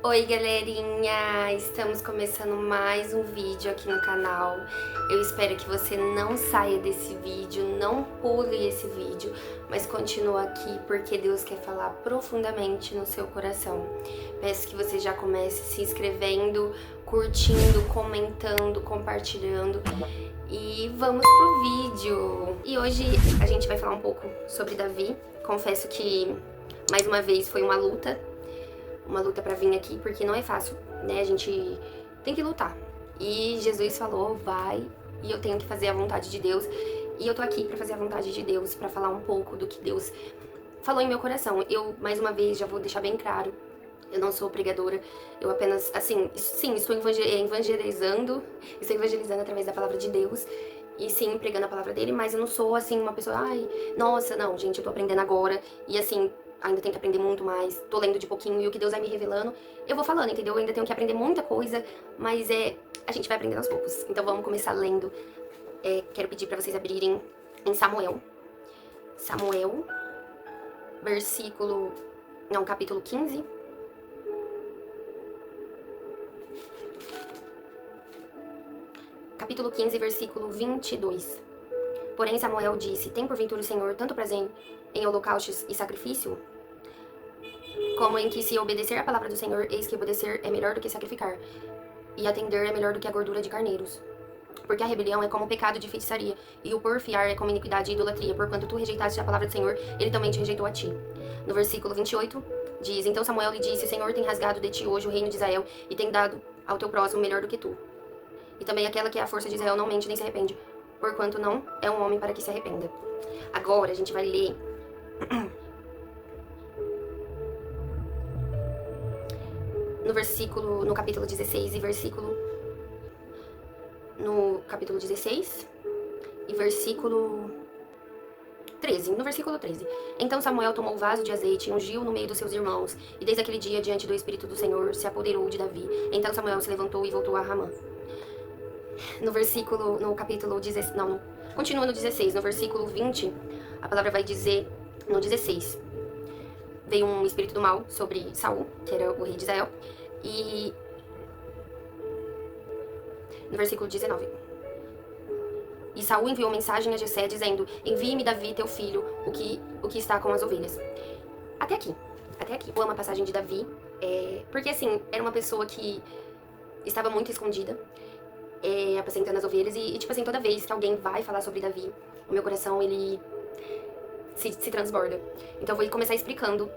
Oi galerinha, estamos começando mais um vídeo aqui no canal. Eu espero que você não saia desse vídeo, não pule esse vídeo, mas continue aqui porque Deus quer falar profundamente no seu coração. Peço que você já comece se inscrevendo, curtindo, comentando, compartilhando e vamos pro vídeo. E hoje a gente vai falar um pouco sobre Davi. Confesso que mais uma vez foi uma luta pra vir aqui, porque não é fácil, né? A gente tem que lutar. E Jesus falou, vai, e eu tenho que fazer a vontade de Deus. E eu tô aqui pra fazer a vontade de Deus, pra falar um pouco do que Deus falou em meu coração. Eu, mais uma vez, já vou deixar bem claro, eu não sou pregadora, eu apenas, assim, sim, estou evangelizando através da palavra de Deus. E sim, pregando a palavra dele, mas eu não sou, assim, uma pessoa, ai, nossa, não, gente, eu tô aprendendo agora. E assim, ainda tenho que aprender muito mais, tô lendo de pouquinho e o que Deus vai me revelando, eu vou falando, entendeu? Eu ainda tenho que aprender muita coisa, mas a gente vai aprendendo aos poucos. Então vamos começar lendo. Quero pedir pra vocês abrirem em Samuel, capítulo 15. Capítulo 15, versículo 22. Porém Samuel disse, tem porventura o Senhor tanto prazer em holocaustos e sacrifício, como em que se obedecer à palavra do Senhor, eis que obedecer é melhor do que sacrificar, e atender é melhor do que a gordura de carneiros. Porque a rebelião é como o pecado de feitiçaria, e o porfiar é como iniquidade e idolatria, porquanto tu rejeitaste a palavra do Senhor, ele também te rejeitou a ti. No versículo 28, diz, então Samuel lhe disse, o Senhor tem rasgado de ti hoje o reino de Israel, e tem dado ao teu próximo melhor do que tu. E também aquela que é a força de Israel não mente nem se arrepende, porquanto não é um homem para que se arrependa. Agora a gente vai ler no capítulo 16 e no capítulo 16 e versículo 13, no versículo 13. Então Samuel tomou o vaso de azeite e ungiu no meio dos seus irmãos, e desde aquele dia diante do Espírito do Senhor se apoderou de Davi. Então Samuel se levantou e voltou a Ramá. No capítulo 16, não, continua no 16, no versículo 20, a palavra vai dizer, no 16, veio um espírito do mal sobre Saul, que era o rei de Israel, e no versículo 19, e Saul enviou mensagem a Jessé dizendo, envie-me Davi, teu filho, o que está com as ovelhas. Até aqui. Eu amo a passagem de Davi, porque assim, era uma pessoa que estava muito escondida, apacentando as ovelhas, e tipo assim, toda vez que alguém vai falar sobre Davi, o meu coração, ele se transborda. Então eu vou começar explicando,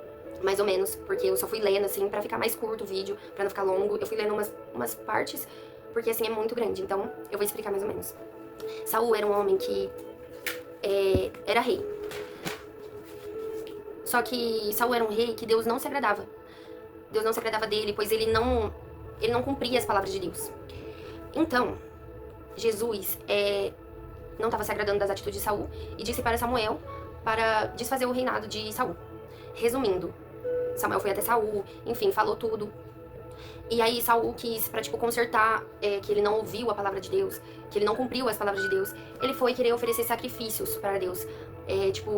mais ou menos, porque eu só fui lendo, assim, pra ficar mais curto o vídeo, pra não ficar longo. Eu fui lendo umas partes, porque assim, é muito grande, então eu vou explicar mais ou menos. Saul era um homem que era rei. Só que Saul era um rei que Deus não se agradava. Deus não se agradava dele, pois ele não cumpria as palavras de Deus. Então, Jesus não estava se agradando das atitudes de Saul e disse para Samuel para desfazer o reinado de Saul. Resumindo, Samuel foi até Saul, enfim, falou tudo. E aí Saul quis, pra consertar que ele não ouviu a palavra de Deus, que ele não cumpriu as palavras de Deus, ele foi querer oferecer sacrifícios para Deus.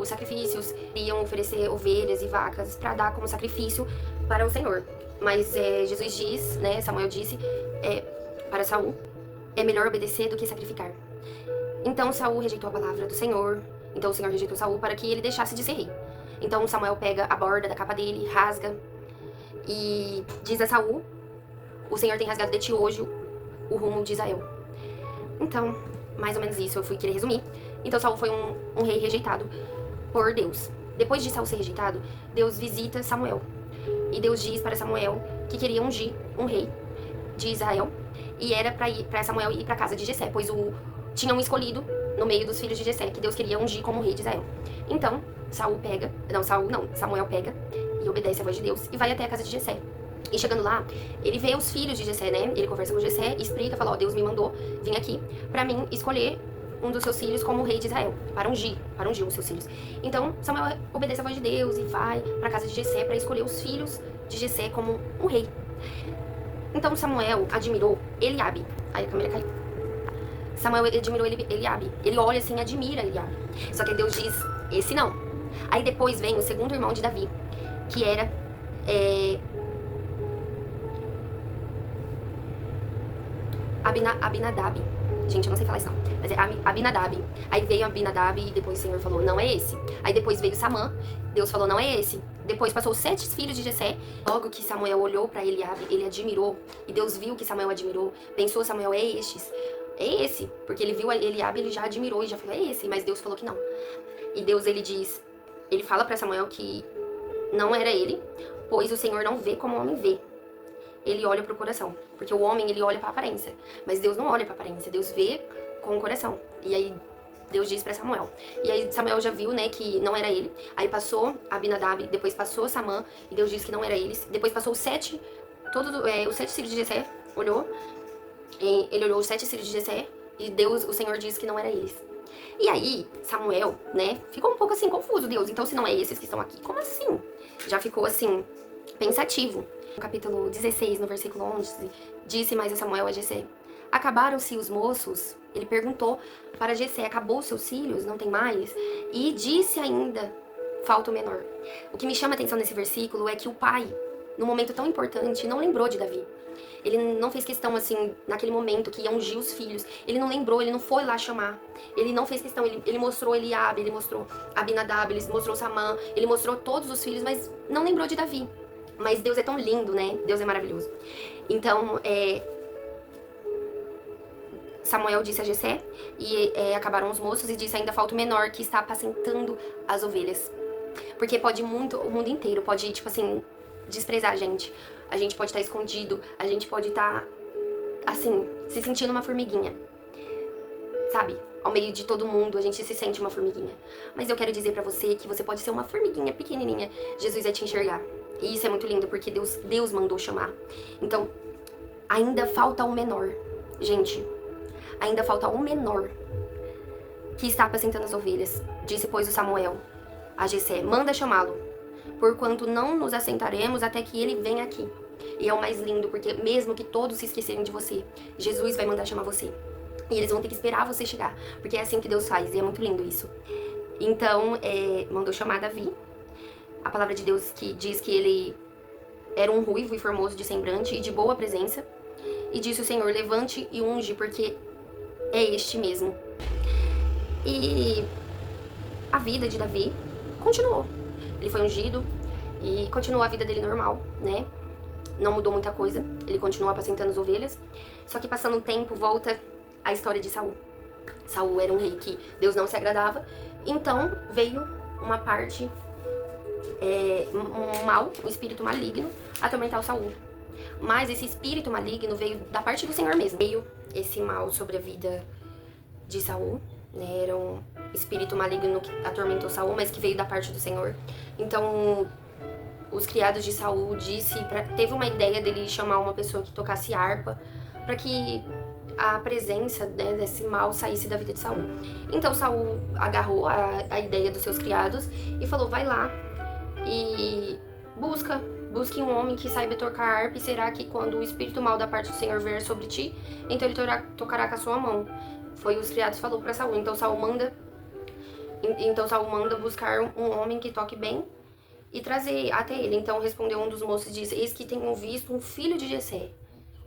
Sacrifícios, iam oferecer ovelhas e vacas para dar como sacrifício para o Senhor. Mas Jesus diz, né, Samuel disse para Saul, é melhor obedecer do que sacrificar. Então Saul rejeitou a palavra do Senhor, então o Senhor rejeitou Saul para que ele deixasse de ser rei. Então Samuel pega a borda da capa dele, rasga e diz a Saul, o Senhor tem rasgado de ti hoje o rumo de Israel. Então, mais ou menos isso eu fui querer resumir. Então Saul foi um rei rejeitado por Deus. Depois de Saul ser rejeitado, Deus visita Samuel. E Deus diz para Samuel que queria ungir um rei de Israel. E era para Samuel ir para a casa de Jessé, pois tinham escolhido no meio dos filhos de Jessé que Deus queria ungir como rei de Israel. Então, Samuel pega e obedece a voz de Deus e vai até a casa de Jessé. E chegando lá, ele vê os filhos de Jessé, né? Ele conversa com Jessé e explica, fala, Deus me mandou vir aqui pra mim escolher um dos seus filhos como rei de Israel, para ungir os seus filhos. Então, Samuel obedece a voz de Deus e vai pra casa de Jessé para escolher os filhos de Jessé como um rei. Então, Samuel admirou Eliabe. Aí a câmera caiu. Samuel admirou Eliabe. Ele olha assim e admira Eliabe. Só que Deus diz, esse não. Aí depois vem o segundo irmão de Davi, que era Abinadab. Gente, eu não sei falar isso não, mas é Abinadab. Aí veio Abinadab e depois o Senhor falou, não é esse. Aí depois veio Samã, Deus falou, não é esse. Depois passou os 7 filhos de Jessé. Logo que Samuel olhou pra Eliabe, ele admirou. E Deus viu que Samuel admirou. Pensou, Samuel, é estes. É esse. Porque ele viu Eliabe, ele já admirou e já falou, é esse. Mas Deus falou que não. E Deus, ele fala pra Samuel que não era ele, pois o Senhor não vê como o homem vê. Ele olha pro coração. Porque o homem, ele olha pra aparência. Mas Deus não olha pra aparência. Deus vê com o coração. E aí Deus diz pra Samuel. E aí Samuel já viu, né, que não era ele. Aí passou Abinadab, depois passou Samã, e Deus disse que não era eles. Depois passou os 7 filhos de Jessé, olhou. Ele olhou os 7 filhos de Jessé, e Deus, o Senhor disse que não era eles. E aí, Samuel, né, ficou um pouco assim, confuso. Deus, então se não é esses que estão aqui, como assim? Já ficou assim, pensativo. No capítulo 16, no versículo 11, disse mais a Samuel a Jessé: acabaram-se os moços? Ele perguntou para Jessé: acabou seus filhos? Não tem mais? E disse ainda: falta o menor. O que me chama a atenção nesse versículo é que o pai, num momento tão importante, não lembrou de Davi. Ele não fez questão, assim, naquele momento que ia ungir os filhos. Ele não lembrou, ele não foi lá chamar. Ele não fez questão, ele mostrou Eliabe, ele mostrou Abinadab, ele mostrou Samã, ele mostrou todos os filhos, mas não lembrou de Davi. Mas Deus é tão lindo, né? Deus é maravilhoso. Então, Samuel disse a Jessé, e acabaram os moços, e disse: ainda falta o menor que está apacentando as ovelhas. Porque pode muito, o mundo inteiro pode, tipo assim, desprezar a gente. A gente pode estar escondido, a gente pode estar, assim, se sentindo uma formiguinha. Sabe? Ao meio de todo mundo, a gente se sente uma formiguinha. Mas eu quero dizer pra você que você pode ser uma formiguinha pequenininha. Jesus vai te enxergar. E isso é muito lindo, porque Deus mandou chamar. Então, ainda falta um menor. Gente, ainda falta um menor que está apacentando as ovelhas. Disse, pois, o Samuel a Jessé: manda chamá-lo, porquanto não nos assentaremos até que ele venha aqui. E é o mais lindo, porque mesmo que todos se esquecerem de você, Jesus vai mandar chamar você. E eles vão ter que esperar você chegar, porque é assim que Deus faz, e é muito lindo isso. Então, mandou chamar Davi. A palavra de Deus que diz que ele era um ruivo e formoso de semblante e de boa presença. E disse o Senhor: levante e unge, porque é este mesmo. E a vida de Davi continuou. Ele foi ungido e continuou a vida dele normal, né? Não mudou muita coisa. Ele continuou apacentando as ovelhas. Só que passando um tempo, volta a história de Saul. Saul era um rei que Deus não se agradava. Então veio uma parte, um mal, um espírito maligno, atormentar o Saul. Mas esse espírito maligno veio da parte do Senhor mesmo. Veio esse mal sobre a vida de Saul, né? Era um espírito maligno que atormentou Saul, mas que veio da parte do Senhor. Então, os criados de Saul teve uma ideia dele chamar uma pessoa que tocasse harpa, para que a presença, né, desse mal saísse da vida de Saul. Então Saul agarrou a ideia dos seus criados e falou: vai lá e busque um homem que saiba tocar harpa, e será que quando o espírito mal da parte do Senhor vier sobre ti, então ele tocará com a sua mão. Foi os criados falou para Saul. Então Saul manda buscar um homem que toque bem e trazer até ele. Então respondeu um dos moços e disse: eis que tenho visto um filho de Jessé,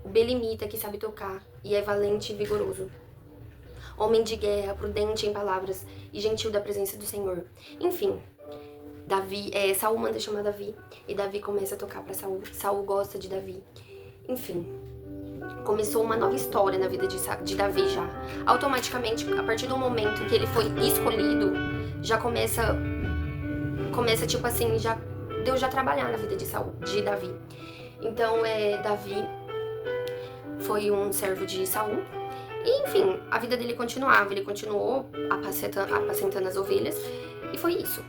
o belemita, que sabe tocar e é valente e vigoroso, homem de guerra, prudente em palavras e gentil da presença do Senhor. Enfim, Saul manda chamar Davi, e Davi começa a tocar para Saul. Saul gosta de Davi. Enfim, começou uma nova história na vida de Davi já. Automaticamente, a partir do momento que ele foi escolhido, já começa tipo assim, Deus já trabalhar na vida de Davi. Então, Davi foi um servo de Saul. E, enfim, a vida dele continuava. Ele continuou apacentando as ovelhas. E foi isso.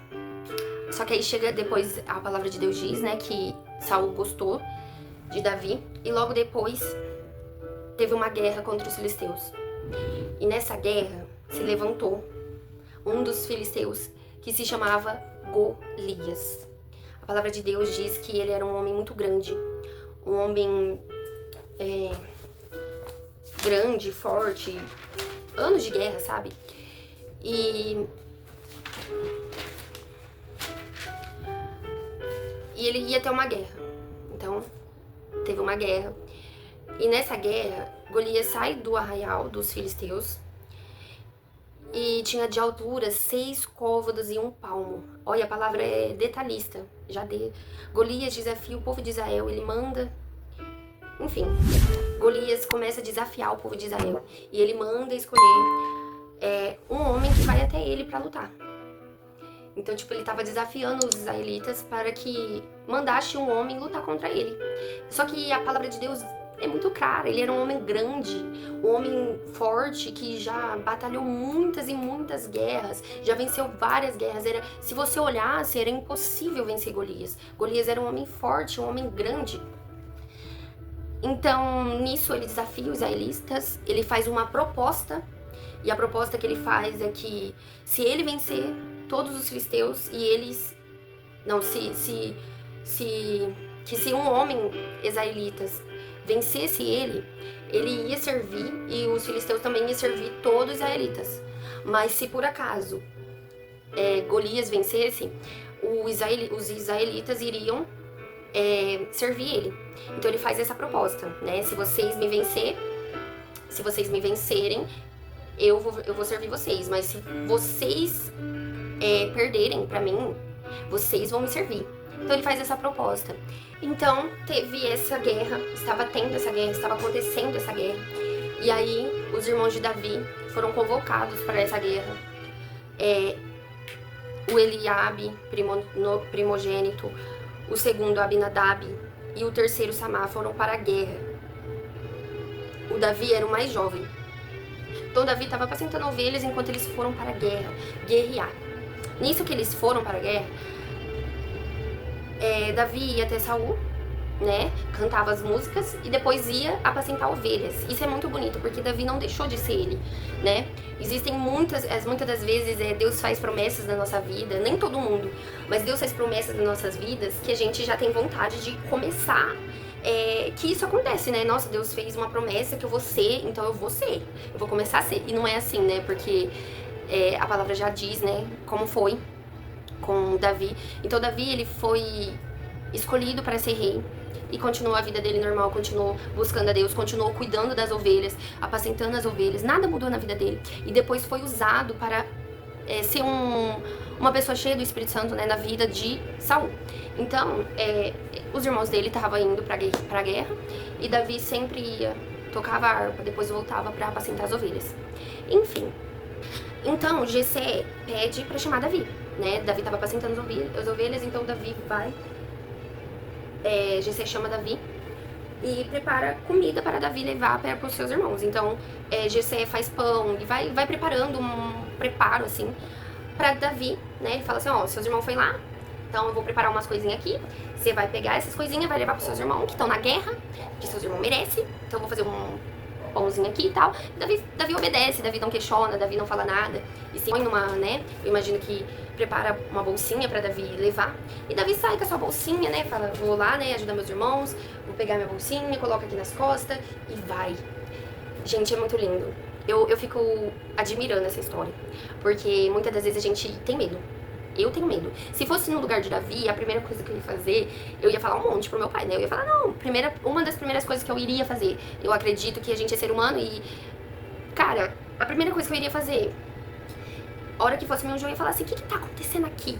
Só que aí chega depois, a palavra de Deus diz, né, que Saul gostou de Davi. E logo depois teve uma guerra contra os filisteus. E nessa guerra se levantou um dos filisteus que se chamava Golias. A palavra de Deus diz que ele era um homem muito grande. Um homem grande, forte, anos de guerra, sabe? E ele ia ter uma guerra. Então, teve uma guerra. E nessa guerra, Golias sai do arraial dos filisteus e tinha de altura 6 côvados e 1 palmo. Olha, a palavra é detalhista. Golias desafia o povo de Israel, ele manda... Enfim, Golias começa a desafiar o povo de Israel. E ele manda escolher um homem que vai até ele pra lutar. Então, tipo, ele tava desafiando os israelitas para que mandasse um homem lutar contra ele. Só que a palavra de Deus é muito clara. Ele era um homem grande, um homem forte, que já batalhou muitas e muitas guerras, já venceu várias guerras. Se você olhasse, era impossível vencer Golias. Golias era um homem forte, um homem grande. Então, nisso, ele desafia os israelitas, ele faz uma proposta, e a proposta que ele faz é que se ele vencer todos os filisteus e eles... Não, se um homem israelitas vencesse ele ia servir e os filisteus também iam servir todos os israelitas. Mas se por acaso Golias vencesse, os israelitas iriam servir ele. Então ele faz essa proposta, né? Se vocês me vencerem, eu vou servir vocês. Mas se vocês perderem pra mim, vocês vão me servir. Então ele faz essa proposta. Então teve essa guerra, estava acontecendo essa guerra. E aí os irmãos de Davi foram convocados para essa guerra. O Eliabe, primogênito, o segundo Abinadab e o terceiro Samá foram para a guerra. O Davi era o mais jovem. Então Davi estava apacentando ovelhas enquanto eles foram para a guerra, guerrear. Nisso que eles foram para a guerra, Davi ia até Saul, né, cantava as músicas e depois ia apacentar ovelhas. Isso é muito bonito, porque Davi não deixou de ser ele, né? Existem muitas das vezes Deus faz promessas na nossa vida, nem todo mundo, mas Deus faz promessas nas nossas vidas que a gente já tem vontade de começar. Que isso acontece, né? Nossa, Deus fez uma promessa que eu vou ser, então eu vou ser. Eu vou começar a ser. E não é assim, né? Porque a palavra já diz, né? Como foi com Davi. Então Davi, ele foi escolhido para ser rei e continuou a vida dele normal, continuou buscando a Deus, continuou cuidando das ovelhas, apacentando as ovelhas, nada mudou na vida dele. E depois foi usado para ser uma pessoa cheia do Espírito Santo, né, na vida de Saul. Então, os irmãos dele estavam indo para a guerra e Davi sempre ia, tocava a harpa, depois voltava para apacentar as ovelhas. Enfim, então Jessé pede para chamar Davi, né? Davi estava apacentando as ovelhas, então Davi vai... Jessé chama Davi e prepara comida para Davi levar para os seus irmãos. Então, Jessé faz pão e vai preparando um preparo, assim, para Davi, né? Ele fala assim, ó, seus irmãos foi lá, então eu vou preparar umas coisinhas aqui, você vai pegar essas coisinhas, vai levar para os seus irmãos que estão na guerra, que seus irmãos merecem, então eu vou fazer um pãozinho aqui e tal. Davi obedece, Davi não questiona, Davi não fala nada. E se põe numa, né, eu imagino que prepara uma bolsinha pra Davi levar. E Davi sai com a sua bolsinha, né, fala, vou lá, né, ajudar meus irmãos, vou pegar minha bolsinha, coloca aqui nas costas e vai. Gente, é muito lindo. Eu fico admirando essa história, porque muitas das vezes a gente tem medo. Eu tenho medo. Se fosse no lugar de Davi, a primeira coisa que eu ia fazer, eu ia falar um monte pro meu pai, né? Eu ia falar, não, uma das primeiras coisas que eu iria fazer, eu acredito que a gente é ser humano e, cara, a primeira coisa que eu iria fazer, a hora que fosse meu anjo, eu ia falar assim, o que tá acontecendo aqui?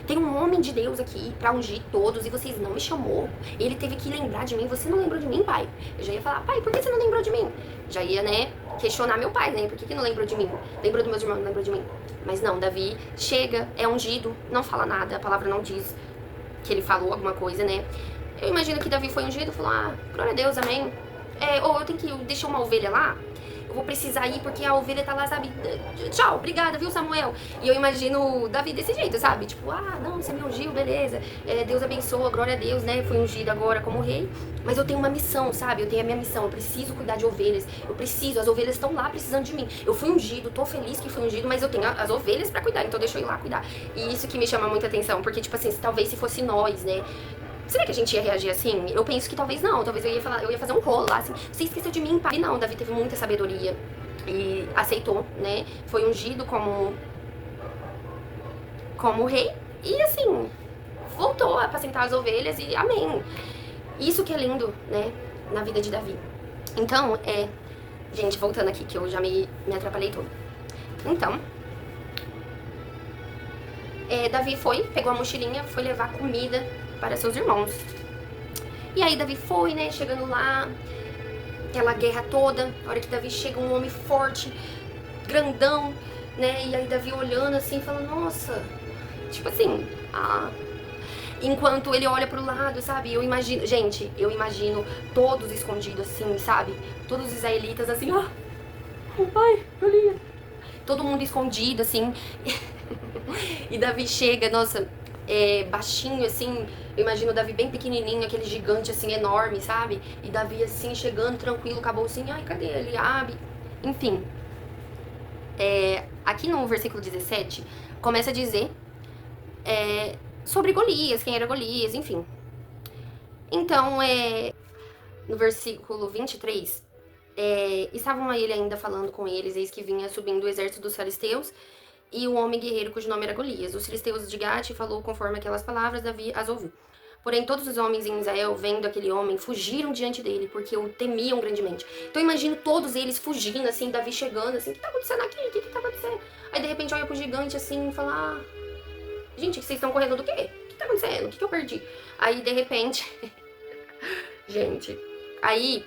Tem um homem de Deus aqui pra ungir todos e vocês não me chamou. Ele teve que lembrar de mim. Você não lembrou de mim, pai? Eu já ia falar, pai, por que você não lembrou de mim? Já ia, né, questionar meu pai, né? Por que não lembrou de mim? Lembrou dos meus irmãos, não lembrou de mim? Mas não, Davi chega, é ungido, não fala nada. A palavra não diz que ele falou alguma coisa, né? Eu imagino que Davi foi ungido e falou, ah, glória a Deus, amém. Ou eu tenho que deixar uma ovelha lá. Eu vou precisar ir porque a ovelha tá lá, sabe? Tchau, obrigada, viu, Samuel? E eu imagino Davi desse jeito, sabe? Tipo, ah, não, você me ungiu, beleza. Deus abençoa, glória a Deus, né? Fui ungido agora como rei. Mas eu tenho uma missão, sabe? Eu tenho a minha missão. Eu preciso cuidar de ovelhas. As ovelhas estão lá precisando de mim. Eu fui ungido, tô feliz que fui ungido, mas eu tenho as ovelhas pra cuidar, então deixa eu ir lá cuidar. E isso que me chama muita atenção, porque, tipo assim, talvez se fosse nós, né? Será que a gente ia reagir assim? Eu penso que talvez não. Talvez eu ia fazer um rolo lá, assim. Você esqueceu de mim, pai? Não, Davi teve muita sabedoria e aceitou, né? Foi ungido como rei e, assim, voltou a apacentar as ovelhas e amém. Isso que é lindo, né? Na vida de Davi. Então, gente, voltando aqui, que eu já me atrapalhei todo. Então, Davi pegou a mochilinha, foi levar comida para seus irmãos. E aí Davi foi, né, chegando lá, aquela guerra toda, a hora que Davi chega, um homem forte, grandão, né, e aí Davi olhando assim, falando, nossa, tipo assim, enquanto ele olha pro lado, sabe, eu imagino todos escondidos assim, sabe, todos os israelitas assim, ai, Golias, todo mundo escondido assim, e Davi chega, nossa, baixinho assim, eu imagino o Davi bem pequenininho, aquele gigante assim, enorme, sabe? E Davi assim, chegando tranquilo, acabou assim, ai, cadê Eliabe? Enfim, aqui no versículo 17, começa a dizer sobre Golias, quem era Golias, enfim. Então, no versículo 23, estavam ele ainda falando com eles, eis que vinha subindo o exército dos filisteus, e um homem guerreiro cujo nome era Golias. Os filisteus de Gate falou conforme aquelas palavras, Davi as ouviu. Porém, todos os homens em Israel, vendo aquele homem, fugiram diante dele, porque o temiam grandemente. Então, eu imagino todos eles fugindo, assim, Davi chegando, assim, o que tá acontecendo aqui? O que tá acontecendo? Aí, de repente, olha pro gigante, assim, e fala, gente, vocês estão correndo do quê? O que tá acontecendo? O que eu perdi? Aí, de repente, gente, aí...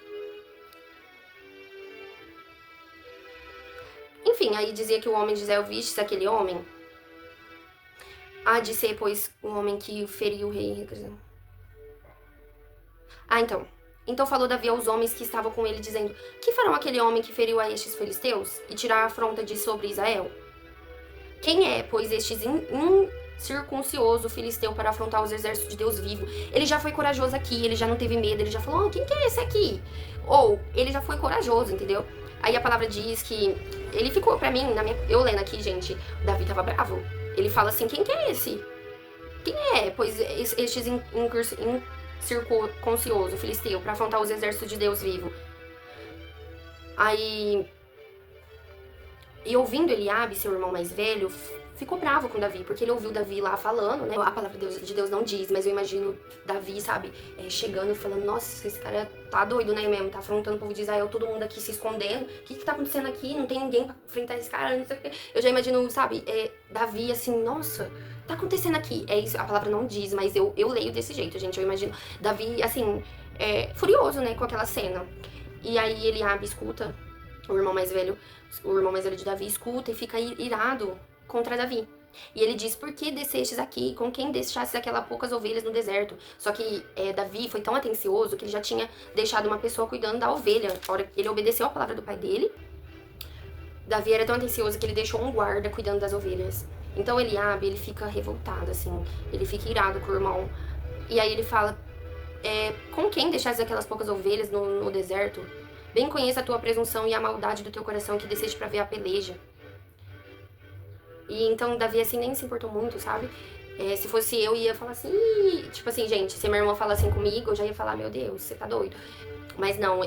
Enfim, aí dizia que o homem de Israel viste aquele homem. Há de ser, pois, o homem que feriu o rei. Então. Então falou Davi aos homens que estavam com ele, dizendo, que farão aquele homem que feriu a estes filisteus e tirar a afronta de sobre Israel? Quem é, pois, estes incircuncioso filisteu para afrontar os exércitos de Deus vivo? Ele já foi corajoso aqui, ele já não teve medo, ele já falou, quem que é esse aqui? Ou, ele já foi corajoso, entendeu? Aí a palavra diz que ele ficou, pra mim, eu lendo aqui, gente, Davi tava bravo. Ele fala assim, quem que é esse? Quem é, pois, estes incircuncioso filisteu para afrontar os exércitos de Deus vivo? Aí, e ouvindo Eliabe, seu irmão mais velho, ficou bravo com Davi, porque ele ouviu Davi lá falando, né? A palavra de Deus não diz, mas eu imagino Davi, sabe, chegando e falando, nossa, esse cara tá doido, né, mesmo? Tá afrontando o povo de Israel, todo mundo aqui se escondendo. O que tá acontecendo aqui? Não tem ninguém pra enfrentar esse cara, não sei o quê. Eu já imagino, sabe, Davi assim, nossa, tá acontecendo aqui? É isso, a palavra não diz, mas eu leio desse jeito, gente. Eu imagino Davi, assim, furioso, né, com aquela cena. E aí Eliabe escuta, o irmão mais velho de Davi escuta e fica irado contra Davi. E ele diz, por que descestes aqui? Com quem deixastes aquelas poucas ovelhas no deserto? Só que Davi foi tão atencioso que ele já tinha deixado uma pessoa cuidando da ovelha. A hora ele obedeceu a palavra do pai dele, Davi era tão atencioso que ele deixou um guarda cuidando das ovelhas. Então Eliabe, ele fica revoltado, assim, ele fica irado com o irmão. E aí ele fala, com quem deixastes aquelas poucas ovelhas no deserto? Bem conheça a tua presunção e a maldade do teu coração que desceste pra ver a peleja. E então Davi, assim, nem se importou muito, sabe? Se fosse eu, ia falar assim, tipo assim, gente, se minha irmã fala assim comigo, eu já ia falar, meu Deus, você tá doido. Mas não,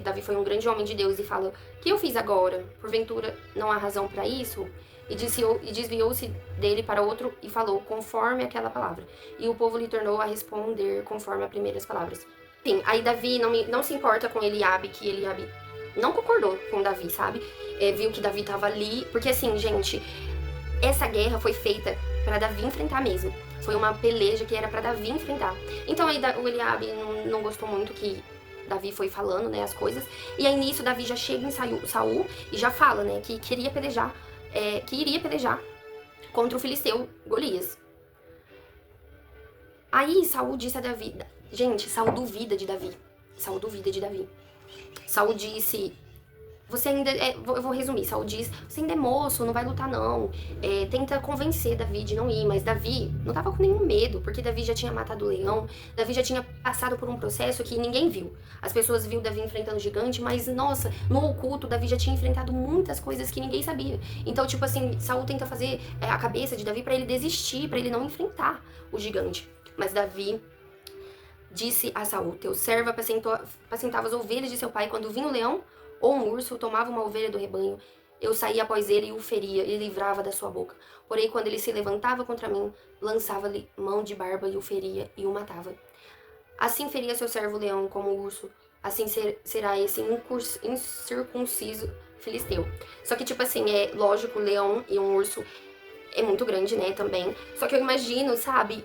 Davi foi um grande homem de Deus e fala, o que eu fiz agora? Porventura não há razão pra isso? E desviou-se dele para outro e falou, conforme aquela palavra. E o povo lhe tornou a responder conforme as primeiras palavras. Sim, aí Davi não se importa com Eliabe, que Eliabe não concordou com Davi, sabe? Viu que Davi tava ali, porque assim, gente, essa guerra foi feita pra Davi enfrentar mesmo. Foi uma peleja que era pra Davi enfrentar. Então aí o Eliabe não gostou muito que Davi foi falando, né, as coisas. E aí nisso Davi já chega em Saul e já fala, né, que iria pelejar contra o filisteu Golias. Aí Saul disse a Davi, gente, Saul duvida de Davi. Saul disse, você ainda, eu vou resumir, Saul diz, você ainda é moço, não vai lutar não. Tenta convencer Davi de não ir, mas Davi não tava com nenhum medo, porque Davi já tinha matado o leão, Davi já tinha passado por um processo que ninguém viu. As pessoas viram Davi enfrentando o gigante, mas nossa, no oculto Davi já tinha enfrentado muitas coisas que ninguém sabia. Então, tipo assim, Saul tenta fazer a cabeça de Davi pra ele desistir, pra ele não enfrentar o gigante. Mas Davi disse a Saul, teu servo apacentava as ovelhas de seu pai, quando vinha o leão ou um urso tomava uma ovelha do rebanho, eu saía após ele e o feria e livrava da sua boca. Porém, quando ele se levantava contra mim, lançava-lhe mão de barba e o feria e o matava. Assim feria seu servo leão como o urso assim será esse incircunciso filisteu. Só que, tipo assim, é lógico, um leão e um urso é muito grande, né, também. Só que eu imagino, sabe,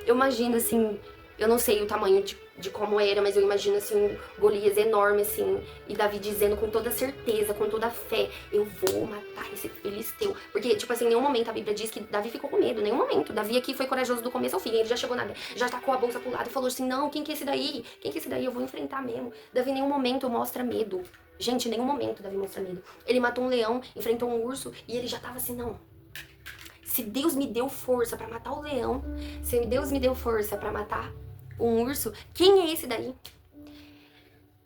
eu imagino, assim, eu não sei o tamanho de como era, mas eu imagino, assim, um Golias enorme, assim, e Davi dizendo com toda certeza, com toda fé, eu vou matar esse filisteu. Porque, tipo assim, em nenhum momento a Bíblia diz que Davi ficou com medo, em nenhum momento. Davi aqui foi corajoso do começo ao fim, ele já chegou já tacou a bolsa pro lado e falou assim, não, quem que é esse daí? Quem que é esse daí? Eu vou enfrentar mesmo. Davi em nenhum momento mostra medo. Gente, em nenhum momento Davi mostra medo. Ele matou um leão, enfrentou um urso, e ele já tava assim, não, se Deus me deu força pra matar o leão, se Deus me deu força pra matar um urso, quem é esse daí?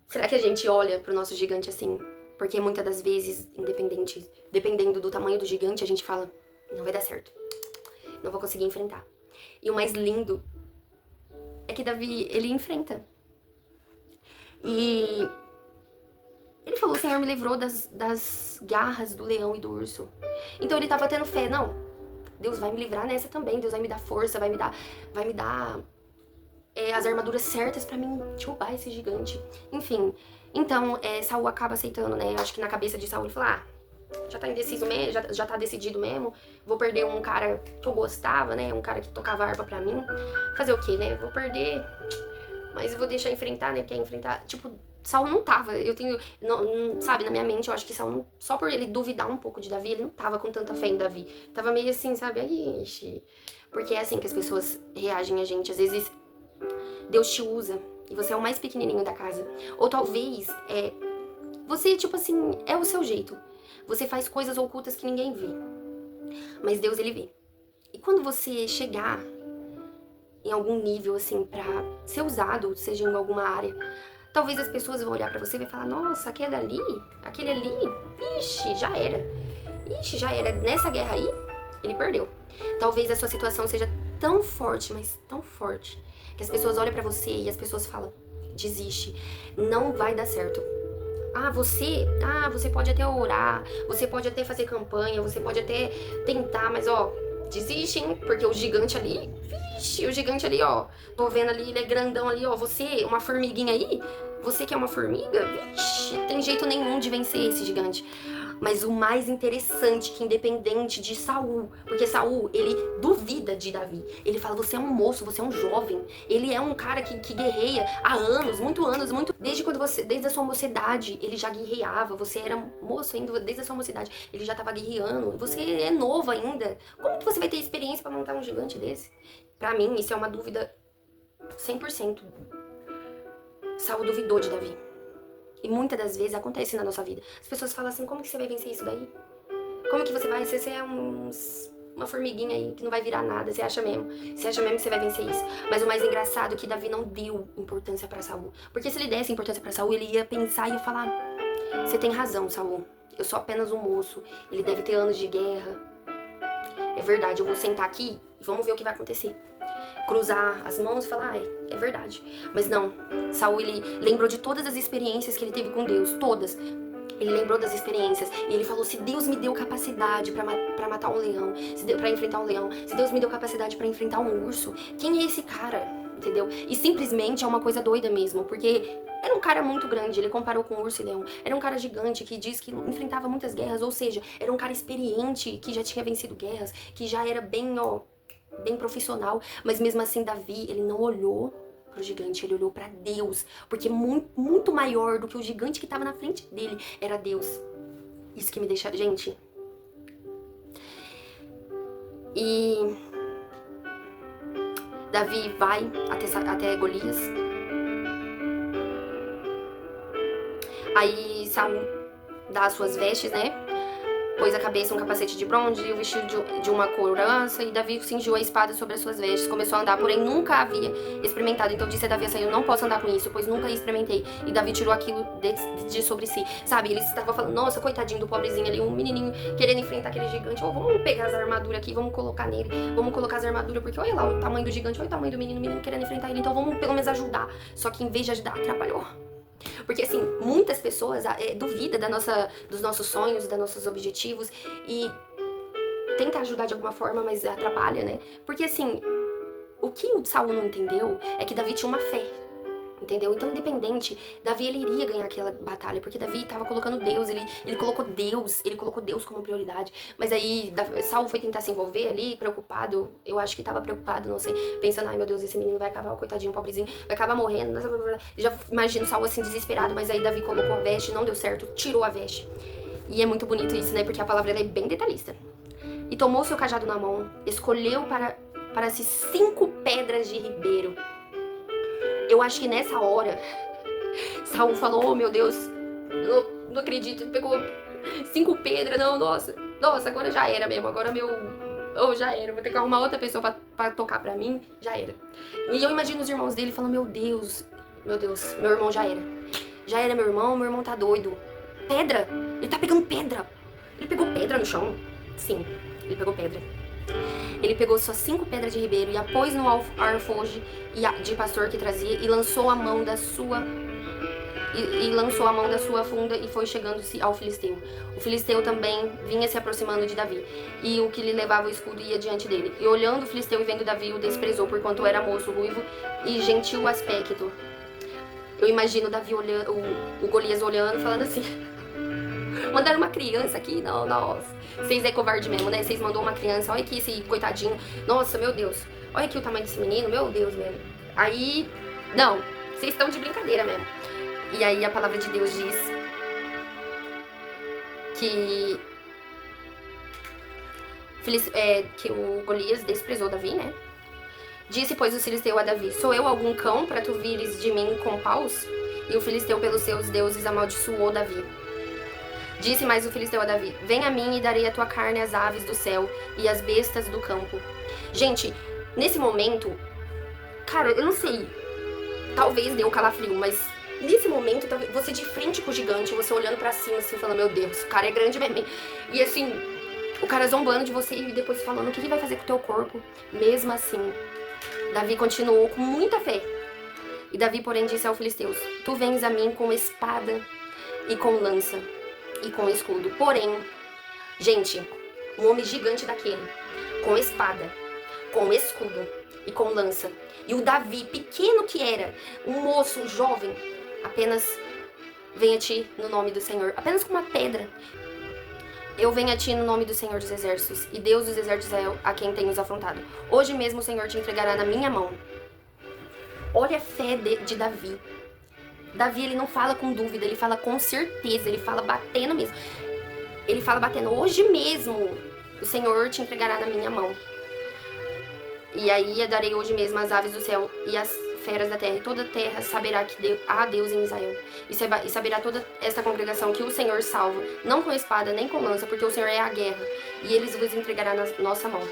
Será que a gente olha pro nosso gigante assim? Porque muitas das vezes, dependendo do tamanho do gigante, a gente fala, não vai dar certo, não vou conseguir enfrentar. E o mais lindo é que Davi, ele enfrenta. E ele falou, o Senhor me livrou das garras do leão e do urso. Então ele tava tendo fé, não, Deus vai me livrar nessa também, Deus vai me dar força, vai me dar as armaduras certas pra mim derrubar esse gigante. Enfim, então Saul acaba aceitando, né? Eu acho que na cabeça de Saul ele falou, já tá indeciso mesmo, já tá decidido mesmo, vou perder um cara que eu gostava, né? Um cara que tocava harpa pra mim. Fazer o quê, né? Vou perder, mas eu vou deixar enfrentar, né? Porque enfrentar, tipo, Saul não tava, eu tenho, sabe, na minha mente, eu acho que Saul, só por ele duvidar um pouco de Davi, ele não tava com tanta fé em Davi. Tava meio assim, sabe, aí, ixi. Porque é assim que as pessoas reagem a gente. Às vezes, Deus te usa e você é o mais pequenininho da casa. Ou talvez, você, tipo assim, é o seu jeito. Você faz coisas ocultas que ninguém vê. Mas Deus, ele vê. E quando você chegar em algum nível, assim, pra ser usado, seja em alguma área, talvez as pessoas vão olhar pra você e vai falar, nossa, aquele ali, ixi, já era. Ixi, já era. Nessa guerra aí, ele perdeu. Talvez a sua situação seja tão forte, mas tão forte, que as pessoas olham pra você e as pessoas falam, desiste, não vai dar certo. Você pode até orar, você pode até fazer campanha, você pode até tentar, mas ó, desiste, hein? Porque o gigante ali, vixe, o gigante ali, ó, tô vendo ali, ele é grandão ali, ó, você, uma formiguinha aí, você que é uma formiga, vixe, tem jeito nenhum de vencer esse gigante. Mas o mais interessante, que independente de Saul, porque Saul, ele duvida de Davi. Ele fala, você é um moço, você é um jovem. Ele é um cara que guerreia há anos, muito. Desde a sua mocidade, ele já guerreava. Você era moço ainda, desde a sua mocidade, ele já tava guerreando. Você é novo ainda. Como que você vai ter experiência pra montar um gigante desse? Pra mim, isso é uma dúvida 100%. Saul duvidou de Davi. E muitas das vezes acontece na nossa vida. As pessoas falam assim, como que você vai vencer isso daí? Como que você vai? Você é uma formiguinha aí que não vai virar nada, você acha mesmo? Você acha mesmo que você vai vencer isso? Mas o mais engraçado é que Davi não deu importância pra Saul. Porque se ele desse importância pra Saul, ele ia pensar e ia falar, você tem razão, Saul. Eu sou apenas um moço. Ele deve ter anos de guerra. É verdade, eu vou sentar aqui e vamos ver o que vai acontecer. Cruzar as mãos e falar, é verdade. Mas não, Saul, ele lembrou de todas as experiências que ele teve com Deus, todas. Ele lembrou das experiências e ele falou, se Deus me deu capacidade pra matar um leão, pra enfrentar um leão, se Deus me deu capacidade pra enfrentar um urso, quem é esse cara? Entendeu? E simplesmente é uma coisa doida mesmo, porque era um cara muito grande, ele comparou com urso e leão. Era um cara gigante que diz que enfrentava muitas guerras, ou seja, era um cara experiente que já tinha vencido guerras, que já era bem profissional, mas mesmo assim Davi, ele não olhou pro gigante, ele olhou pra Deus, porque muito maior do que o gigante que tava na frente dele era Deus. Isso que me deixa, gente. E Davi vai até Golias. Aí Saul dá as suas vestes, né? Pôs a cabeça um capacete de bronze e o vestido de uma couraça, e Davi cingiu a espada sobre as suas vestes. Começou a andar, porém nunca havia experimentado. Então disse a Davi assim, eu não posso andar com isso, pois nunca experimentei. E Davi tirou aquilo de sobre si. Sabe, ele estava falando, nossa, coitadinho do pobrezinho ali, um menininho querendo enfrentar aquele gigante. Vamos pegar as armaduras aqui, vamos colocar nele. Vamos colocar as armaduras, porque olha lá o tamanho do gigante, olha o tamanho do menino querendo enfrentar ele. Então vamos pelo menos ajudar. Só que em vez de ajudar, atrapalhou. Porque, assim, muitas pessoas duvidam dos nossos sonhos, dos nossos objetivos e tenta ajudar de alguma forma, mas atrapalha, né? Porque, assim, o que o Saul não entendeu é que Davi tinha uma fé. entendeu? Então, independente, Davi, ele iria ganhar aquela batalha, porque Davi tava colocando Deus, ele colocou Deus como prioridade. Mas aí, Saul foi tentar se envolver ali, preocupado, eu acho que tava preocupado, não sei, pensando, ai meu Deus, esse menino vai acabar, o coitadinho, pobrezinho, vai acabar morrendo, já imagino Saul assim, desesperado, mas aí Davi colocou a veste, não deu certo, tirou a veste. E é muito bonito isso, né, porque a palavra ela é bem detalhista. E tomou seu cajado na mão, escolheu para si 5 pedras de ribeiro. Eu acho que nessa hora, Saul falou, oh meu Deus, eu não acredito, pegou 5 pedras, não, nossa, agora já era mesmo, agora já era, vou ter que arrumar outra pessoa pra tocar pra mim, já era. E eu imagino os irmãos dele falando, meu Deus, meu irmão já era meu irmão tá doido. Pedra, ele tá pegando pedra, ele pegou pedra no chão, sim, ele pegou pedra. Ele pegou só 5 pedras de ribeiro e a pôs no alforje de pastor que trazia e lançou a mão da sua funda e foi chegando-se ao filisteu. O filisteu também vinha se aproximando de Davi, e o que lhe levava o escudo ia diante dele. E olhando o filisteu e vendo Davi, o desprezou, porquanto era moço, ruivo e gentil aspecto. Eu imagino Davi olhando, o Golias olhando, falando assim... Mandaram uma criança aqui? Não, nossa. Vocês é covarde mesmo, né? Vocês mandou uma criança, olha aqui esse coitadinho. Nossa, meu Deus. Olha aqui o tamanho desse menino, meu Deus mesmo. Aí, não, vocês estão de brincadeira mesmo. E aí a palavra de Deus diz que o Golias desprezou Davi, né? Disse, pois, o filisteu a Davi, sou eu algum cão para tu vires de mim com paus? E o filisteu pelos seus deuses amaldiçoou Davi. Disse mais o filisteu a Davi, vem a mim e darei a tua carne às aves do céu e às bestas do campo. Gente, nesse momento, cara, eu não sei, talvez deu calafrio, mas nesse momento, você de frente com o gigante, você olhando pra cima assim, falando, meu Deus, o cara é grande mesmo. E assim, o cara zombando de você e depois falando, o que ele vai fazer com o teu corpo? Mesmo assim, Davi continuou com muita fé. E Davi, porém, disse aos filisteus, tu vens a mim com espada e com lança e com escudo. Porém, gente, um homem gigante daquele, com espada, com escudo e com lança. E o Davi, pequeno que era, um moço, um jovem, apenas vem a ti no nome do Senhor, apenas com uma pedra. Eu venho a ti no nome do Senhor dos Exércitos, e Deus dos Exércitos é a quem tenho afrontado. Hoje mesmo o Senhor te entregará na minha mão. Olha a fé de Davi. Davi, ele não fala com dúvida, ele fala com certeza, ele fala batendo mesmo. Ele fala batendo, hoje mesmo o Senhor te entregará na minha mão. E aí eu darei hoje mesmo as aves do céu e as feras da terra, e toda a terra saberá que há Deus em Israel. E saberá toda esta congregação que o Senhor salva, não com espada nem com lança, porque o Senhor é a guerra, e eles vos entregará na nossa mão.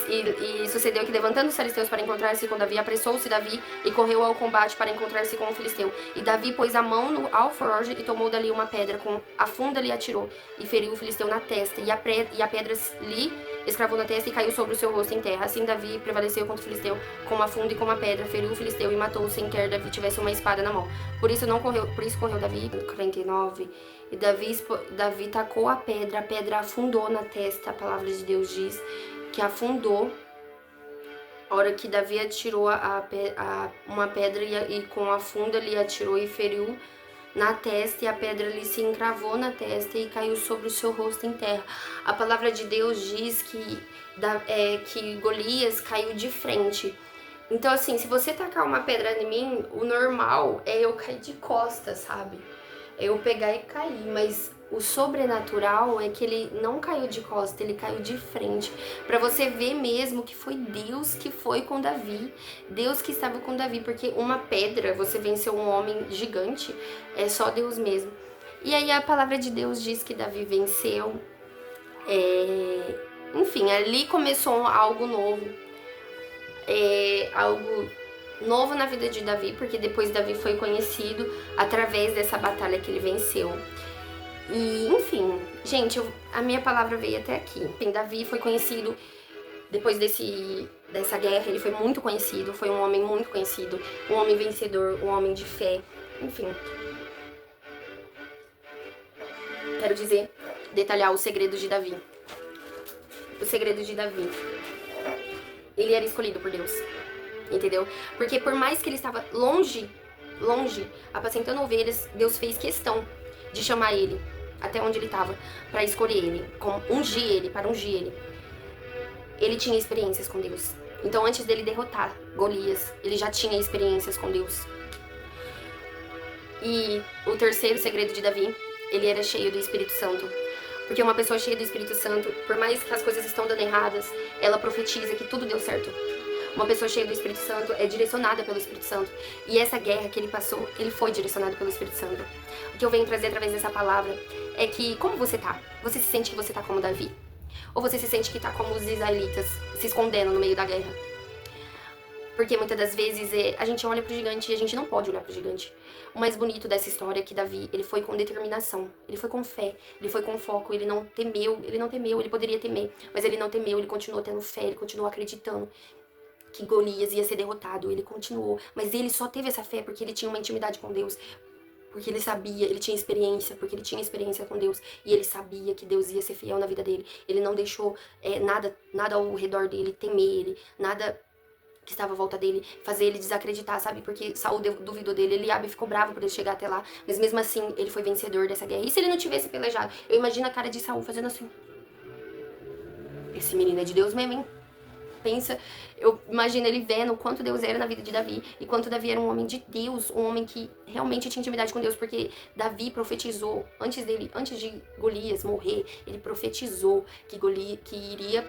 E sucedeu que, levantando os filisteus para encontrar-se com Davi, apressou-se Davi e correu ao combate para encontrar-se com o filisteu. E Davi pôs a mão no alforje e tomou dali uma pedra, com a funda lhe atirou e feriu o filisteu na testa. E a pedra lhe escravou na testa e caiu sobre o seu rosto em terra. Assim Davi prevaleceu contra o filisteu com uma funda e com uma pedra, feriu o filisteu e matou-o sem quer Davi tivesse uma espada na mão. Por isso correu Davi, 49. E Davi tacou a pedra afundou na testa, a palavra de Deus diz que afundou. A hora que Davi atirou uma pedra e com a funda lhe atirou e feriu na testa, e a pedra lhe se encravou na testa e caiu sobre o seu rosto em terra. A palavra de Deus diz que Golias caiu de frente. Então assim, se você tacar uma pedra em mim, o normal é eu cair de costas, sabe? É eu pegar e cair, mas o sobrenatural é que ele não caiu de costas, ele caiu de frente. Pra você ver mesmo que foi Deus que foi com Davi. Deus que estava com Davi, porque uma pedra, você venceu um homem gigante, é só Deus mesmo. E aí a palavra de Deus diz que Davi venceu. Enfim, ali começou algo novo. Algo novo na vida de Davi, porque depois Davi foi conhecido através dessa batalha que ele venceu. E, enfim, gente, a minha palavra veio até aqui. Davi foi conhecido, depois dessa guerra, ele foi muito conhecido, foi um homem muito conhecido, um homem vencedor, um homem de fé, enfim. Quero detalhar o segredo de Davi. O segredo de Davi. Ele era escolhido por Deus, entendeu? Porque por mais que ele estava longe longe, apacentando ovelhas, Deus fez questão de chamar ele até onde ele estava, para escolher ele, para ungir ele. Ele tinha experiências com Deus. Então, antes dele derrotar Golias, ele já tinha experiências com Deus. E o terceiro segredo de Davi, ele era cheio do Espírito Santo. Porque uma pessoa cheia do Espírito Santo, por mais que as coisas estão dando erradas, ela profetiza que tudo deu certo. Uma pessoa cheia do Espírito Santo é direcionada pelo Espírito Santo. E essa guerra que ele passou, ele foi direcionado pelo Espírito Santo. O que eu venho trazer através dessa palavra é que, como você tá? Você se sente que você tá como Davi? Ou você se sente que tá como os israelitas, se escondendo no meio da guerra? Porque muitas das vezes a gente olha pro gigante e a gente não pode olhar pro gigante. O mais bonito dessa história é que Davi, ele foi com determinação, ele foi com fé, ele foi com foco, ele não temeu, ele poderia temer, mas ele não temeu, ele continuou tendo fé, ele continuou acreditando que Golias ia ser derrotado, ele continuou, mas ele só teve essa fé porque ele tinha uma intimidade com Deus, porque ele sabia, ele tinha experiência, porque ele tinha experiência com Deus, e ele sabia que Deus ia ser fiel na vida dele, ele não deixou nada ao redor dele temer ele, nada que estava à volta dele, fazer ele desacreditar, sabe? Porque Saul duvidou dele, Eliabe ficou bravo por ele chegar até lá, mas mesmo assim, ele foi vencedor dessa guerra. E se ele não tivesse pelejado? Eu imagino a cara de Saul fazendo assim. Esse menino é de Deus mesmo, hein? Pensa, eu imagino ele vendo o quanto Deus era na vida de Davi, e quanto Davi era um homem de Deus, um homem que realmente tinha intimidade com Deus, porque Davi profetizou, antes de Golias morrer, ele profetizou que iria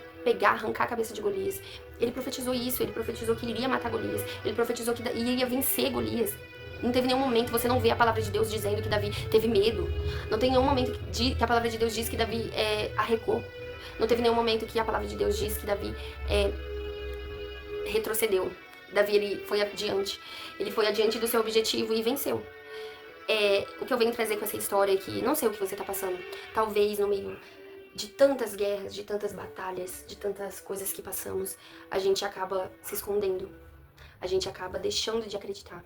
arrancar a cabeça de Golias. Ele profetizou isso, ele profetizou que iria matar Golias, ele profetizou que iria vencer Golias. Não teve nenhum momento, você não vê a palavra de Deus dizendo que Davi teve medo. Não tem nenhum momento que a palavra de Deus diz que Davi arrecou. Não teve nenhum momento que a palavra de Deus diz que Davi retrocedeu. Davi, ele foi adiante. Ele foi adiante do seu objetivo e venceu. O que eu venho trazer com essa história é que, não sei o que você tá passando. Talvez no meio de tantas guerras, de tantas batalhas, de tantas coisas que passamos, a gente acaba se escondendo. A gente acaba deixando de acreditar.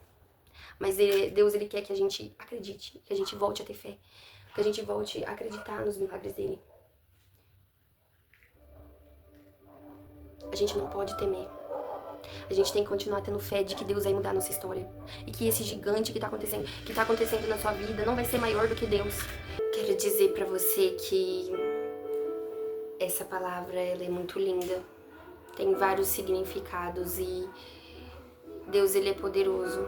Mas Deus, ele quer que a gente acredite, que a gente volte a ter fé, que a gente volte a acreditar nos milagres dele. A gente não pode temer. A gente tem que continuar tendo fé de que Deus vai mudar a nossa história. E que esse gigante que tá acontecendo na sua vida não vai ser maior do que Deus. Quero dizer pra você que essa palavra, ela é muito linda. Tem vários significados e Deus, ele é poderoso.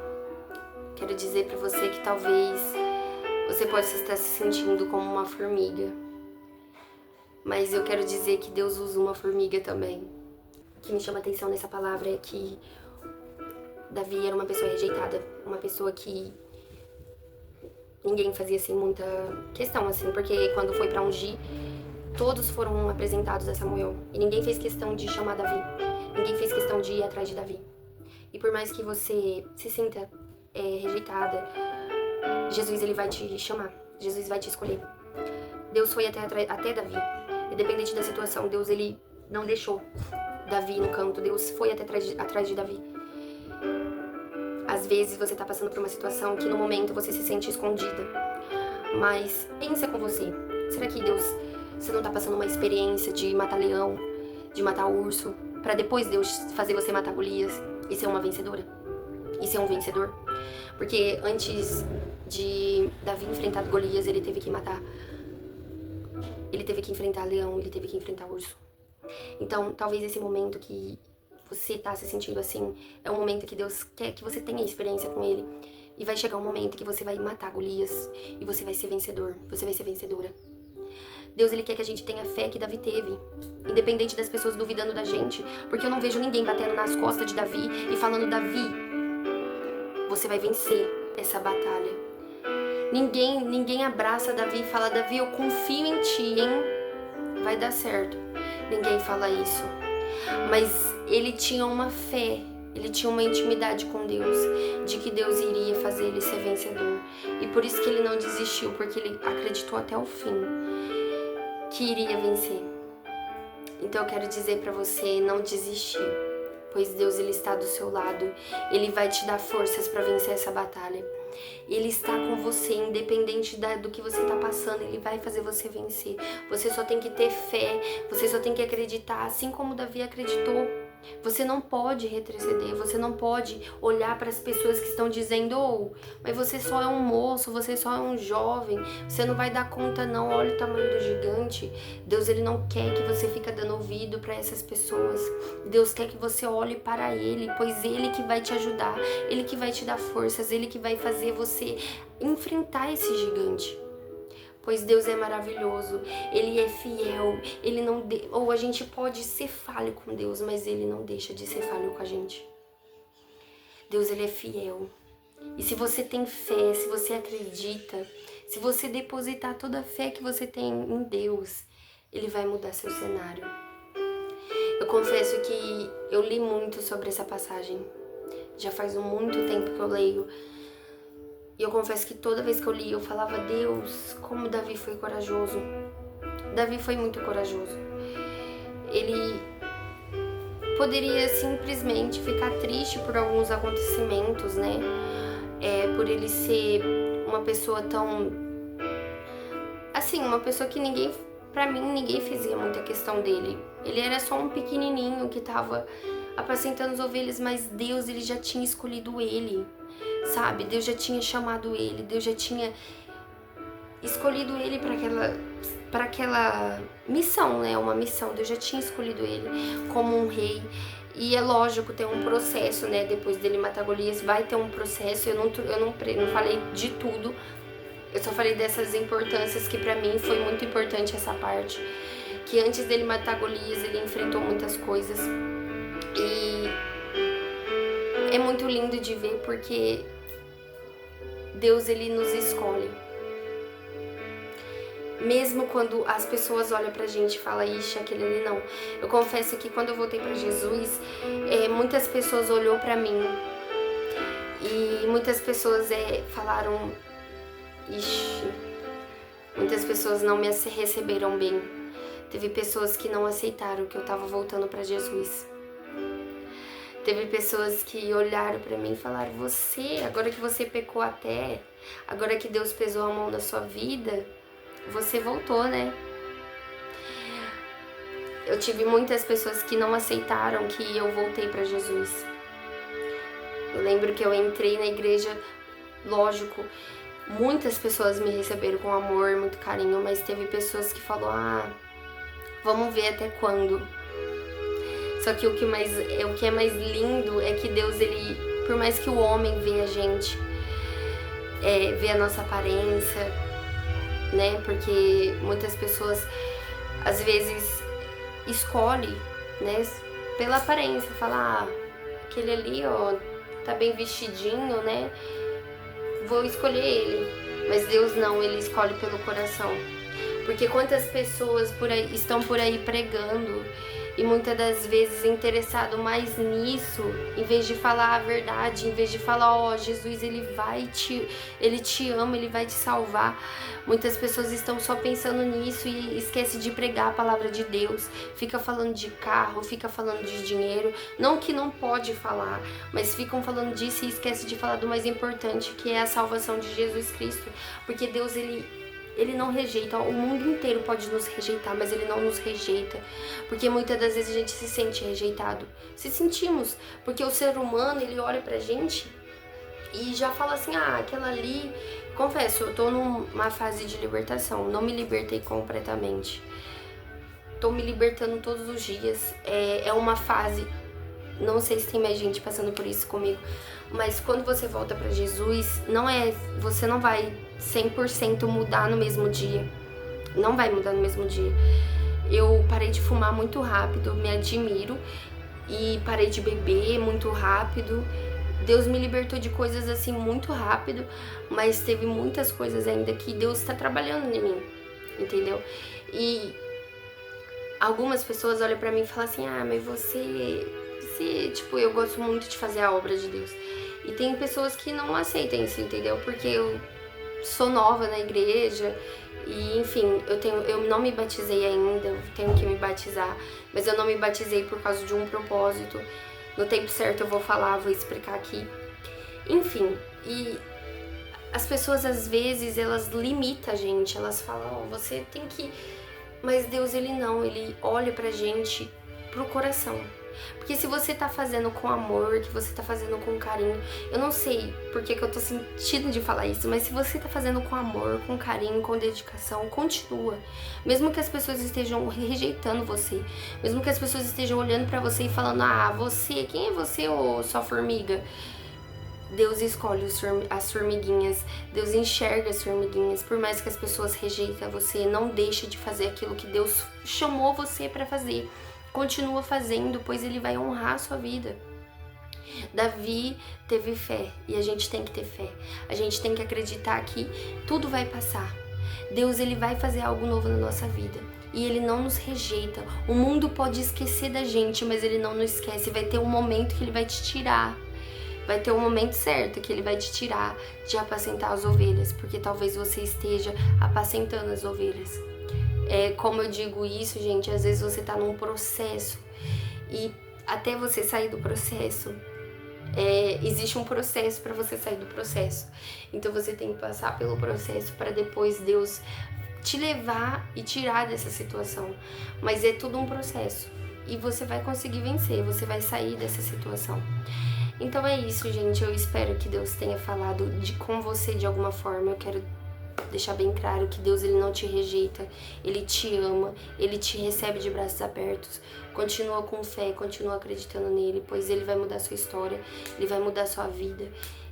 Quero dizer pra você que talvez você possa estar se sentindo como uma formiga. Mas eu quero dizer que Deus usa uma formiga também. O que me chama a atenção nessa palavra é que Davi era uma pessoa rejeitada, uma pessoa que ninguém fazia assim muita questão, assim, porque quando foi pra ungir, todos foram apresentados a Samuel e ninguém fez questão de chamar Davi, ninguém fez questão de ir atrás de Davi. E por mais que você se sinta rejeitada, Jesus, ele vai te chamar, Jesus vai te escolher. Deus foi até Davi, independente da situação, Deus, ele não deixou Davi no canto, Deus foi até atrás de Davi. Às vezes você tá passando por uma situação que no momento você se sente escondida, mas pensa com você, será que Deus, você não tá passando uma experiência de matar leão, de matar urso, pra depois Deus fazer você matar Golias e ser uma vencedora? E ser um vencedor? Porque antes de Davi enfrentar Golias, ele teve que enfrentar leão, ele teve que enfrentar urso. Então, talvez esse momento que você tá se sentindo assim, é um momento que Deus quer que você tenha experiência com ele. E vai chegar um momento que você vai matar Golias e você vai ser vencedor, você vai ser vencedora. Deus, ele quer que a gente tenha fé que Davi teve, independente das pessoas duvidando da gente, porque eu não vejo ninguém batendo nas costas de Davi e falando: Davi, você vai vencer essa batalha. Ninguém abraça Davi e fala: Davi, eu confio em ti, hein? Vai dar certo. Ninguém fala isso. Mas ele tinha uma fé, ele tinha uma intimidade com Deus, de que Deus iria fazer ele ser vencedor. E por isso que ele não desistiu, porque ele acreditou até o fim que iria vencer. Então eu quero dizer pra você, não desistir, pois Deus, ele está do seu lado. Ele vai te dar forças pra vencer essa batalha. Ele está com você, independente do que você está passando, ele vai fazer você vencer. Você só tem que ter fé, você só tem que acreditar, assim como Davi acreditou. Você não pode retroceder, você não pode olhar para as pessoas que estão dizendo, oh, mas você só é um moço, você só é um jovem, você não vai dar conta não, olha o tamanho do gigante. Deus, ele não quer que você fique dando ouvido para essas pessoas. Deus quer que você olhe para ele, pois ele que vai te ajudar, ele que vai te dar forças, ele que vai fazer você enfrentar esse gigante. Pois Deus é maravilhoso, Ele é fiel, Ele não ou a gente pode ser falho com Deus, mas Ele não deixa de ser falho com a gente. Deus, Ele é fiel. E se você tem fé, se você acredita, se você depositar toda a fé que você tem em Deus, Ele vai mudar seu cenário. Eu confesso que eu li muito sobre essa passagem. Já faz muito tempo que eu leio. E eu confesso que toda vez que eu li, eu falava, Deus, como Davi foi corajoso. Davi foi muito corajoso. Ele poderia simplesmente ficar triste por alguns acontecimentos, né? Por ele ser uma pessoa tão... Assim, uma pessoa que ninguém... Pra mim, ninguém fazia muita questão dele. Ele era só um pequenininho que tava apacentando as ovelhas, mas Deus, ele já tinha escolhido ele. Sabe, Deus já tinha chamado ele, Deus já tinha escolhido ele para aquela missão, né? Uma missão. Deus já tinha escolhido ele como um rei. E é lógico, tem um processo, né? Depois dele matar Golias, vai ter um processo. Eu não falei de tudo. Eu só falei dessas importâncias que para mim foi muito importante essa parte. Que antes dele matar Golias, ele enfrentou muitas coisas. E é muito lindo de ver porque Deus, ele nos escolhe. Mesmo quando as pessoas olham pra gente e falam, ixi, aquele ali não. Eu confesso que quando eu voltei pra Jesus, muitas pessoas olhou pra mim. E muitas pessoas falaram, ixi, muitas pessoas não me receberam bem. Teve pessoas que não aceitaram que eu tava voltando pra Jesus. Teve pessoas que olharam pra mim e falaram, você, agora que você pecou até, agora que Deus pesou a mão na sua vida, você voltou, né? Eu tive muitas pessoas que não aceitaram que eu voltei pra Jesus. Eu lembro que eu entrei na igreja, lógico, muitas pessoas me receberam com amor, muito carinho, mas teve pessoas que falaram, vamos ver até quando. Só que o que é mais lindo é que Deus, ele, por mais que o homem vê a gente, vê a nossa aparência, né? Porque muitas pessoas, às vezes, escolhem, né? Pela aparência, fala, aquele ali, ó, tá bem vestidinho, né? Vou escolher ele. Mas Deus não, ele escolhe pelo coração. Porque quantas pessoas estão por aí pregando e muitas das vezes interessado mais nisso, em vez de falar a verdade, em vez de falar, ó, Jesus, ele te ama, ele vai te salvar. Muitas pessoas estão só pensando nisso e esquece de pregar a palavra de Deus. Fica falando de carro, fica falando de dinheiro, não que não pode falar, mas ficam falando disso e esquece de falar do mais importante, que é a salvação de Jesus Cristo. Porque Deus, ele não rejeita, o mundo inteiro pode nos rejeitar, mas ele não nos rejeita, porque muitas das vezes a gente se sente rejeitado, se sentimos, porque o ser humano, ele olha pra gente e já fala assim, aquela ali, confesso, eu tô numa fase de libertação, não me libertei completamente, tô me libertando todos os dias, é uma fase, não sei se tem mais gente passando por isso comigo, mas quando você volta pra Jesus, você não vai 100% mudar no mesmo dia. Não vai mudar no mesmo dia. Eu parei de fumar muito rápido, me admiro. E parei de beber muito rápido. Deus me libertou de coisas assim muito rápido. Mas teve muitas coisas ainda que Deus está trabalhando em mim. Entendeu? E algumas pessoas olham pra mim e falam assim, mas você, tipo, eu gosto muito de fazer a obra de Deus. E tem pessoas que não aceitam isso, entendeu? Porque eu sou nova na igreja e, enfim, eu não me batizei ainda, eu tenho que me batizar, mas eu não me batizei por causa de um propósito. No tempo certo eu vou falar, vou explicar aqui. Enfim, e as pessoas às vezes, elas limitam a gente, elas falam, você tem que... Mas Deus, ele não, ele olha pra gente, pro coração. Porque se você tá fazendo com amor, que você tá fazendo com carinho, eu não sei por que eu tô sentindo de falar isso, mas se você tá fazendo com amor, com carinho, com dedicação, continua. Mesmo que as pessoas estejam rejeitando você, mesmo que as pessoas estejam olhando pra você e falando, ah, você, quem é você, ô sua formiga? Deus escolhe as formiguinhas, Deus enxerga as formiguinhas. Por mais que as pessoas rejeitem você, não deixe de fazer aquilo que Deus chamou você para fazer. Continua fazendo, pois Ele vai honrar a sua vida. Davi teve fé e a gente tem que ter fé. A gente tem que acreditar que tudo vai passar. Deus, Ele vai fazer algo novo na nossa vida. E Ele não nos rejeita. O mundo pode esquecer da gente, mas Ele não nos esquece. Vai ter um momento que Ele vai te tirar. Vai ter um momento certo que Ele vai te tirar de apacentar as ovelhas, porque talvez você esteja apacentando as ovelhas. Como eu digo isso, gente, às vezes você tá num processo e até você sair do processo, existe um processo para você sair do processo. Então você tem que passar pelo processo para depois Deus te levar e tirar dessa situação. Mas é tudo um processo e você vai conseguir vencer, você vai sair dessa situação. Então é isso, gente. Eu espero que Deus tenha falado com você de alguma forma. Eu quero deixar bem claro que Deus, Ele não te rejeita. Ele te ama. Ele te recebe de braços abertos. Continua com fé, continua acreditando nele, pois Ele vai mudar a sua história. Ele vai mudar a sua vida.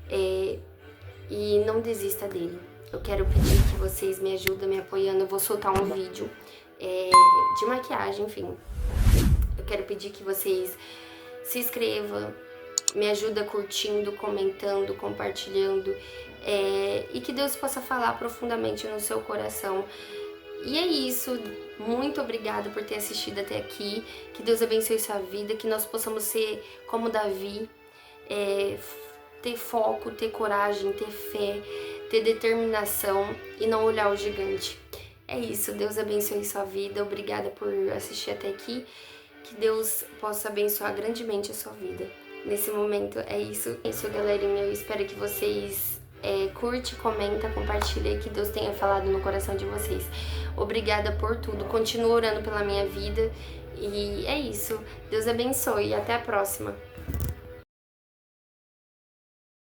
E não desista dele. Eu quero pedir que vocês me ajudem, me apoiando. Eu vou soltar um vídeo de maquiagem, enfim. Eu quero pedir que vocês se inscrevam, me ajuda curtindo, comentando, compartilhando, e que Deus possa falar profundamente no seu coração. E é isso, muito obrigada por ter assistido até aqui, que Deus abençoe sua vida, que nós possamos ser como Davi, ter foco, ter coragem, ter fé, ter determinação e não olhar o gigante. É isso, Deus abençoe sua vida, obrigada por assistir até aqui, que Deus possa abençoar grandemente a sua vida. Nesse momento é isso, galerinha. Eu espero que vocês curte, comenta, compartilha e que Deus tenha falado no coração de vocês. Obrigada por tudo, continuo orando pela minha vida e é isso. Deus abençoe e até a próxima.